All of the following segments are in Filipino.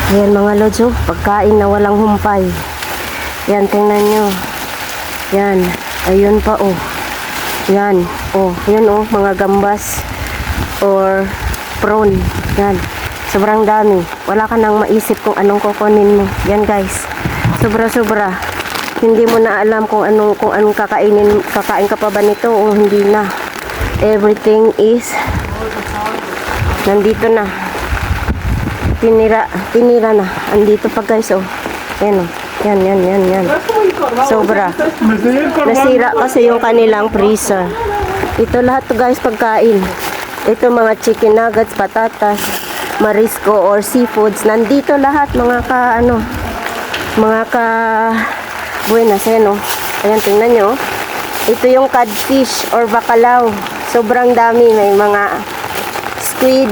Ayan mga lods, oh, pagkain na walang humpay. Yan, tingnan nyo. Yan, ayun pa, oh. Yan, oh, yan, oh, mga gambas or prawn. Yan, sobrang dami. Wala ka nang maisip kung anong kukunin mo. Yan guys, sobra-sobra. Hindi mo na alam kung anong kakainin. Kakain ka pa ba nito o hindi na. Everything is nandito na. Tinira na. Andito pa guys, oh. Yan, oh. Yan. Sobra. Nasira kasi yung kanilang freezer. Ito lahat to guys, pagkain. Ito mga chicken nuggets, patatas, marisco or seafoods. Nandito lahat mga buenas, ayan, oh. Ayan, tingnan nyo. Ito yung codfish or bacalao. Sobrang dami. May mga squid.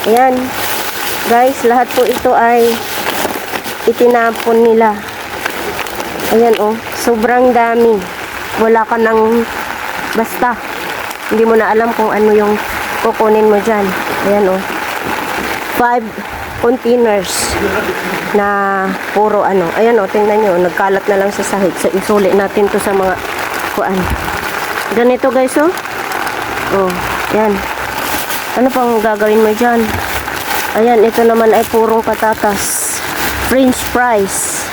Ayan. Guys, lahat po ito ay itinapon nila. Ayan, oh. Sobrang dami. Wala ka nang basta. Hindi mo na alam kung ano yung kukunin mo dyan. Ayan, oh. 5 containers na puro ano. Ayan, oh. Tingnan nyo. Nagkalat na lang sa sahig. So, isulit natin to sa mga kuan. Ganito, guys, oh. Oh, yan. Ano pang gagawin mo dyan? Ayan, ito naman ay purong patatas. French fries.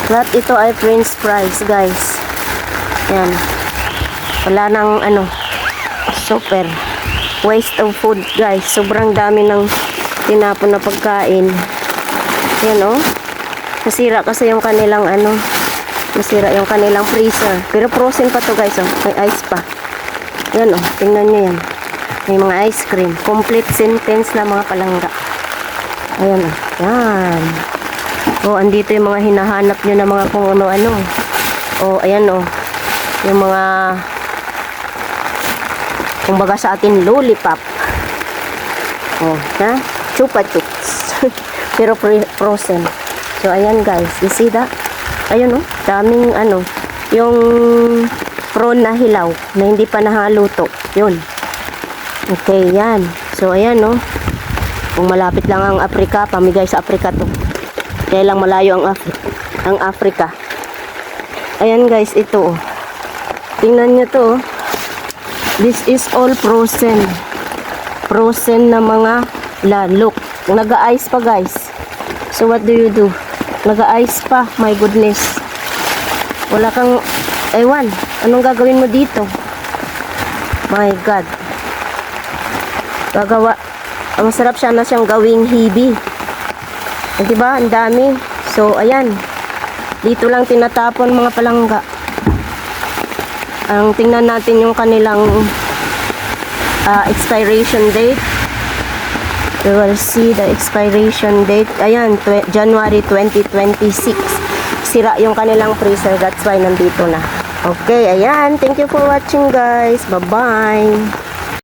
Lahat ito ay French fries, guys. Yan. Wala nang super waste of food, guys. Sobrang dami ng tinapon na pagkain. Yan, oh. Nasira kasi yung kanilang nasira yung kanilang freezer. Pero frozen pa to, guys, oh. May ice pa. Yan, oh. Tingnan nyo yan. May mga ice cream. Complete sentence na mga palangga. Ayan, oh. Yan. Oh, andito yung mga hinahanap nyo na mga kung ano-ano. Oh, ayan, oh. Yung mga kumbaga sa atin, lollipop. Oh, ha? Chupa chups. Pero frozen. So, ayan, guys. You see that? Ayun, oh. Daming, yung prawn na hilaw na hindi pa nahaluto. Yun. Okay, yan. So, ayan, no. Kung malapit lang ang Africa, pamigay sa Africa to. Kaya lang malayo ang Africa. Ayan, guys, ito, oh. Tingnan nyo to, oh. This is all frozen. Frozen na mga look. Naga-ice pa, guys. So, what do you do? Naga-ice pa. My goodness. Wala kang, ewan. Anong gagawin mo dito? My God. Gagawa. Masarap siya na siyang gawing hibi. Eh, diba? Ang dami. So, ayan. Dito lang tinatapon mga palangga. Ang tingnan natin yung kanilang expiration date. We will see the expiration date. Ayan, January 2026. Sira yung kanilang freezer. That's why nandito na. Okay, ayan. Thank you for watching, guys. Bye-bye.